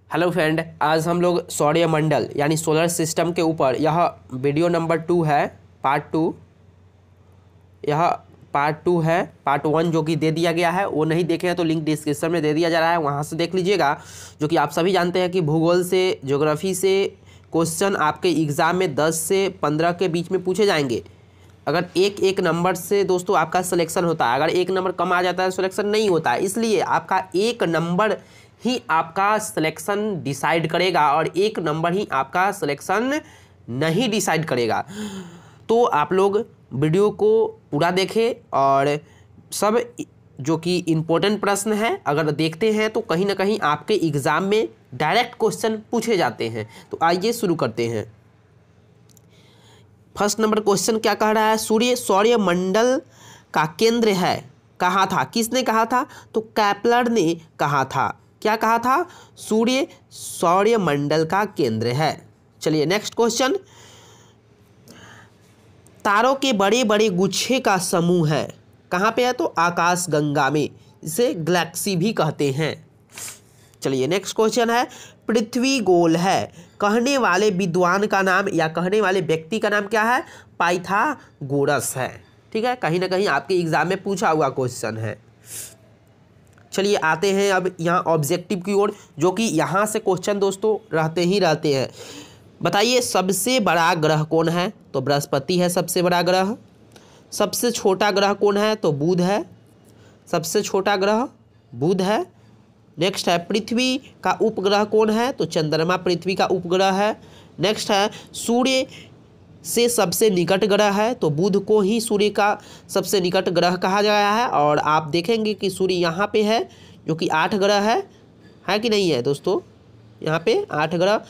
Hello friend, आज हम लोग सौरमंडल यानी सोलर सिस्टम के ऊपर यह वीडियो नंबर 2 है, पार्ट 2। यह पार्ट 2 है। पार्ट 1 जो कि दे दिया गया है, वो नहीं देखे हैं तो लिंक डिस्क्रिप्शन में दे दिया जा रहा है, वहाँ से देख लीजिएगा। जो कि आप सभी जानते हैं कि भूगोल से, ज्योग्राफी से क्वेश्चन आपके एग्ज़ाम में 10 से 15 के बीच में पूछे जाएंगे। अगर एक एक नंबर से दोस्तों आपका सिलेक्शन होता है, अगर एक नंबर कम आ जाता है सिलेक्शन नहीं होता है। इसलिए आपका एक नंबर ही आपका सिलेक्शन डिसाइड करेगा और एक नंबर ही आपका सिलेक्शन नहीं डिसाइड करेगा। तो आप लोग वीडियो को पूरा देखें और सब जो कि इम्पोर्टेंट प्रश्न है अगर देखते हैं तो कहीं ना कहीं आपके एग्ज़ाम में डायरेक्ट क्वेश्चन पूछे जाते हैं। तो आइए शुरू करते हैं। फर्स्ट नंबर क्वेश्चन क्या कह रहा है? सूर्य सौरमंडल का केंद्र है। कहा था, किसने कहा था? तो कैप्लर ने कहा था। क्या कहा था? सूर्य सौरमंडल का केंद्र है। चलिए नेक्स्ट क्वेश्चन। तारों के बड़े बड़े गुच्छे का समूह है। कहाँ पे है? तो आकाश गंगा में। इसे गैलेक्सी भी कहते हैं। चलिए नेक्स्ट क्वेश्चन है, पृथ्वी गोल है। कहने वाले विद्वान का नाम या कहने वाले व्यक्ति का नाम क्या है? पाइथागोरस है। ठीक है, कहीं ना कहीं आपके एग्जाम में पूछा हुआ क्वेश्चन है। चलिए आते हैं अब यहाँ ऑब्जेक्टिव की ओर, जो कि यहाँ से क्वेश्चन दोस्तों रहते हैं। बताइए सबसे बड़ा ग्रह कौन है? तो बृहस्पति है सबसे बड़ा ग्रह। सबसे छोटा ग्रह कौन है? तो बुध है। सबसे छोटा ग्रह बुध है। नेक्स्ट है, पृथ्वी का उपग्रह कौन है? तो चंद्रमा पृथ्वी का उपग्रह है। नेक्स्ट है, सूर्य से सबसे निकट ग्रह है। तो बुध को ही सूर्य का सबसे निकट ग्रह कहा गया है। और आप देखेंगे कि सूर्य यहाँ पे है, जो कि 8 ग्रह है कि नहीं है दोस्तों? यहाँ पे 8 ग्रह।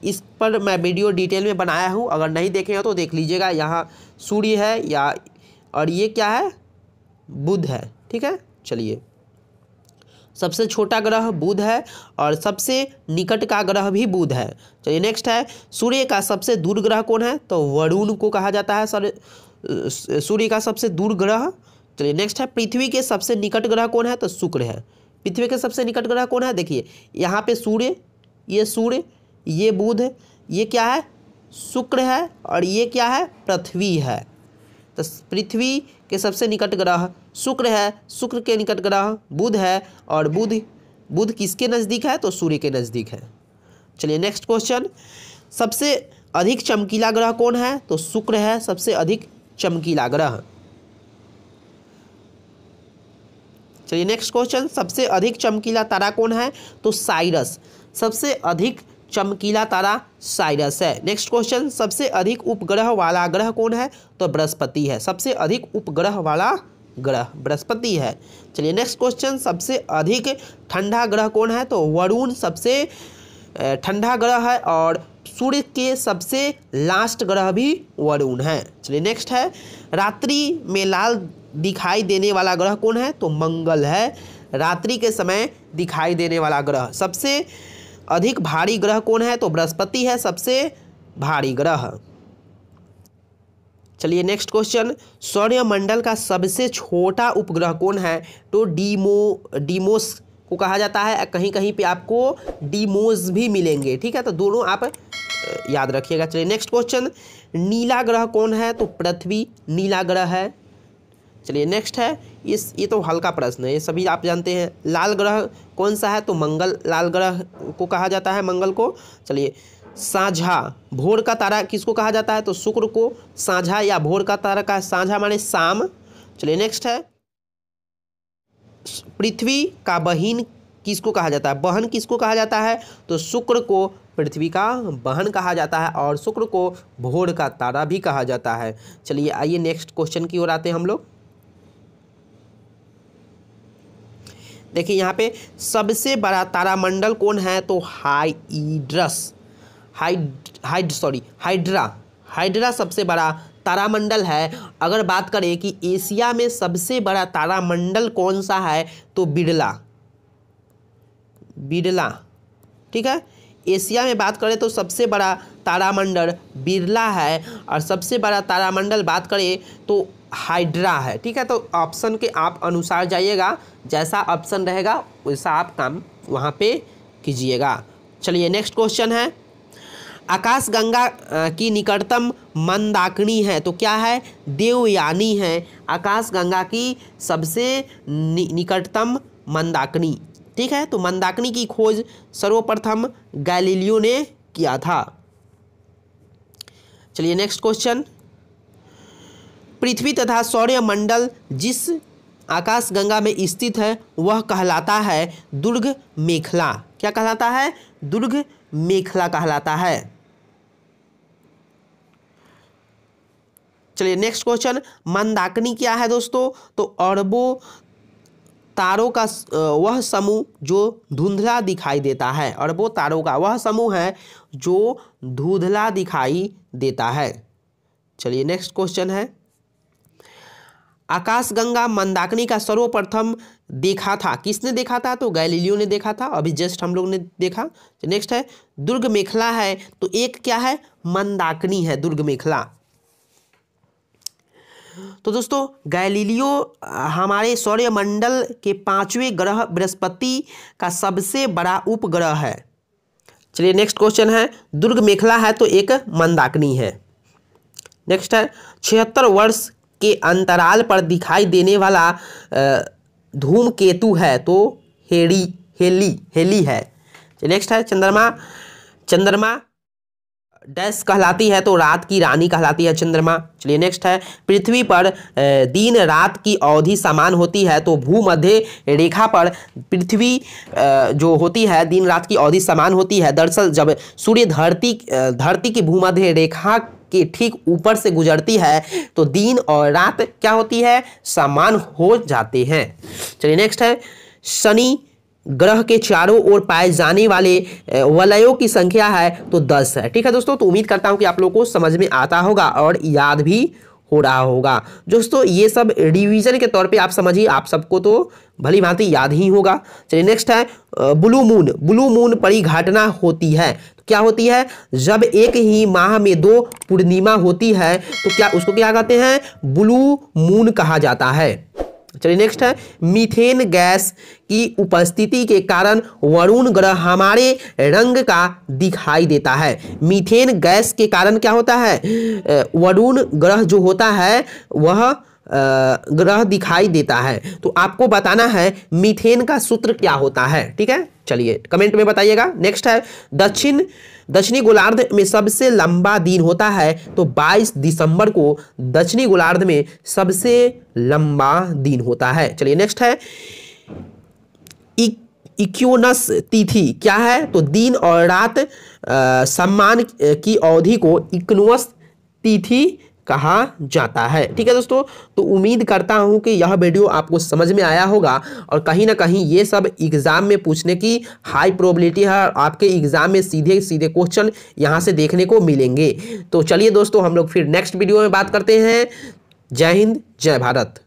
इस पर मैं वीडियो डिटेल में बनाया हूँ, अगर नहीं देखे हो तो देख लीजिएगा। यहाँ सूर्य है या, और ये क्या है? बुध है। ठीक है, चलिए सबसे छोटा ग्रह बुध है और सबसे निकट का ग्रह भी बुध है। चलिए नेक्स्ट है, सूर्य का सबसे दूर ग्रह कौन है? तो वरुण को कहा जाता है सूर्य का सबसे दूर ग्रह। चलिए नेक्स्ट है, पृथ्वी के सबसे निकट ग्रह कौन है? तो शुक्र है। पृथ्वी के सबसे निकट ग्रह कौन है? देखिए यहाँ पे सूर्य, ये बुध, ये क्या है? शुक्र है। और ये क्या है? पृथ्वी है। तो पृथ्वी के सबसे निकट ग्रह शुक्र है, शुक्र के निकट ग्रह बुध है, और बुध किसके नज़दीक है? तो सूर्य के नज़दीक है। चलिए नेक्स्ट क्वेश्चन, सबसे अधिक चमकीला ग्रह कौन है? तो शुक्र है सबसे अधिक चमकीला ग्रह। चलिए नेक्स्ट क्वेश्चन, सबसे अधिक चमकीला तारा कौन है? तो साइरस। सबसे अधिक चमकीला तारा साइरस है। नेक्स्ट क्वेश्चन, सबसे अधिक उपग्रह वाला ग्रह कौन है? तो बृहस्पति है। सबसे अधिक उपग्रह वाला ग्रह बृहस्पति है। चलिए नेक्स्ट क्वेश्चन, सबसे अधिक ठंडा ग्रह कौन है? तो वरुण सबसे ठंडा ग्रह है, और सूर्य के सबसे लास्ट ग्रह भी वरुण है। चलिए नेक्स्ट है, रात्रि में लाल दिखाई देने वाला ग्रह कौन है? तो मंगल है। रात्रि के समय दिखाई देने वाला ग्रह। सबसे अधिक भारी ग्रह कौन है? तो बृहस्पति है सबसे भारी ग्रह। चलिए नेक्स्ट क्वेश्चन, सौरमंडल का सबसे छोटा उपग्रह कौन है? तो डीमोस को कहा जाता है। कहीं कहीं पे आपको डीमोस भी मिलेंगे। ठीक है, तो दोनों आप याद रखिएगा। चलिए नेक्स्ट क्वेश्चन, नीला ग्रह कौन है? तो पृथ्वी नीला ग्रह है। चलिए नेक्स्ट है, ये तो हल्का प्रश्न है, ये सभी आप जानते हैं। लाल ग्रह कौन सा है? तो मंगल लाल ग्रह को कहा जाता है, मंगल को। चलिए, साझा भोर का तारा किसको कहा जाता है? तो शुक्र को साझा या भोर का तारा का साझा माने शाम। चलिए नेक्स्ट है, पृथ्वी का बहिन किसको कहा जाता है? बहन किसको कहा जाता है? तो शुक्र को पृथ्वी का बहन कहा जाता है, और शुक्र को भोर का तारा भी कहा जाता है। चलिए आइए नेक्स्ट क्वेश्चन की ओर आते हैं हम लोग। देखिए यहाँ पे सबसे बड़ा तारामंडल कौन है? तो हाइड्रा सबसे बड़ा तारामंडल है। अगर बात करें कि एशिया में सबसे बड़ा तारामंडल कौन सा है? तो बिरला। ठीक है, एशिया में बात करें तो सबसे बड़ा तारामंडल बिरला है, और सबसे बड़ा तारामंडल बात करें तो हाइड्रा है। ठीक है, तो ऑप्शन के आप अनुसार जाइएगा, जैसा ऑप्शन रहेगा वैसा आप काम वहाँ पे कीजिएगा। चलिए नेक्स्ट क्वेश्चन है, आकाशगंगा की निकटतम मंदाकिनी है तो क्या है? देवयानी है आकाशगंगा की सबसे निकटतम मंदाकिनी। ठीक है, तो मंदाकिनी की खोज सर्वप्रथम गैलीलियो ने किया था। चलिए नेक्स्ट क्वेश्चन, पृथ्वी तथा सौरमंडल जिस आकाशगंगा में स्थित है वह कहलाता है दुर्ग मेखला। क्या कहलाता है? दुर्ग मेखला कहलाता है। चलिए नेक्स्ट क्वेश्चन, मंदाकिनी क्या है दोस्तों? तो अरबों तारों का वह समूह जो धुंधला दिखाई देता है। अरबों तारों का वह समूह है जो धुंधला दिखाई देता है। चलिए नेक्स्ट क्वेश्चन है, आकाशगंगा मंदाकिनी का सर्वप्रथम देखा था, किसने देखा था? तो गैलीलियो ने देखा था, अभी जस्ट हम लोग ने देखा। नेक्स्ट है, दुर्ग मेखला है तो एक क्या है? मंदाकिनी है दुर्ग मेखला। तो दोस्तों गैलीलियो हमारे सौरमंडल के 5वें ग्रह बृहस्पति का सबसे बड़ा उपग्रह है। चलिए नेक्स्ट क्वेश्चन है, दुर्ग मेखला है तो एक मंदाकिनी है। नेक्स्ट है, 76 वर्ष के अंतराल पर दिखाई देने वाला धूमकेतु है तो हेली है। नेक्स्ट है, चंद्रमा डैश कहलाती है तो रात की रानी कहलाती है चंद्रमा। चलिए नेक्स्ट है, पृथ्वी पर दिन रात की अवधि समान होती है तो भूमध्य रेखा पर पृथ्वी जो होती है दिन रात की अवधि समान होती है। दरअसल जब सूर्य धरती की भूमध्य रेखा के ठीक ऊपर से गुजरती है तो दिन और रात क्या होती है? समान हो जाते हैं। चलिए नेक्स्ट है, शनि ग्रह के चारों ओर पाए जाने वाले वलयों की संख्या है तो 10 है। ठीक है दोस्तों, तो उम्मीद करता हूं कि आप लोगों को समझ में आता होगा और याद भी हो रहा होगा। दोस्तों ये सब रिवीजन के तौर पे आप समझिए, आप सबको तो भली भांति याद ही होगा। चलिए नेक्स्ट है, ब्लू मून परिघटना होती है तो क्या होती है? जब एक ही माह में 2 पूर्णिमा होती है तो क्या उसको क्या कहते हैं? ब्लू मून कहा जाता है। चलिए नेक्स्ट है, मीथेन गैस की उपस्थिति के कारण वरुण ग्रह हमारे रंग का दिखाई देता है। मीथेन गैस के कारण क्या होता है? वरुण ग्रह जो होता है वह ग्रह दिखाई देता है। तो आपको बताना है मीथेन का सूत्र क्या होता है। ठीक है, चलिए कमेंट में बताइएगा। नेक्स्ट है, दक्षिणी गोलार्ध में सबसे लंबा दिन होता है तो 22 दिसंबर को दक्षिणी गोलार्ध में सबसे लंबा दिन होता है। चलिए नेक्स्ट है, इक्विनोक्स तिथि क्या है? तो दिन और रात सम्मान की अवधि को इक्विनोक्स तिथि कहा जाता है। ठीक है दोस्तों, तो उम्मीद करता हूं कि यह वीडियो आपको समझ में आया होगा और कहीं ना कहीं ये सब एग्जाम में पूछने की हाई प्रोबेबिलिटी है। आपके एग्जाम में सीधे सीधे क्वेश्चन यहां से देखने को मिलेंगे। तो चलिए दोस्तों, हम लोग फिर नेक्स्ट वीडियो में बात करते हैं। जय हिंद, जय भारत।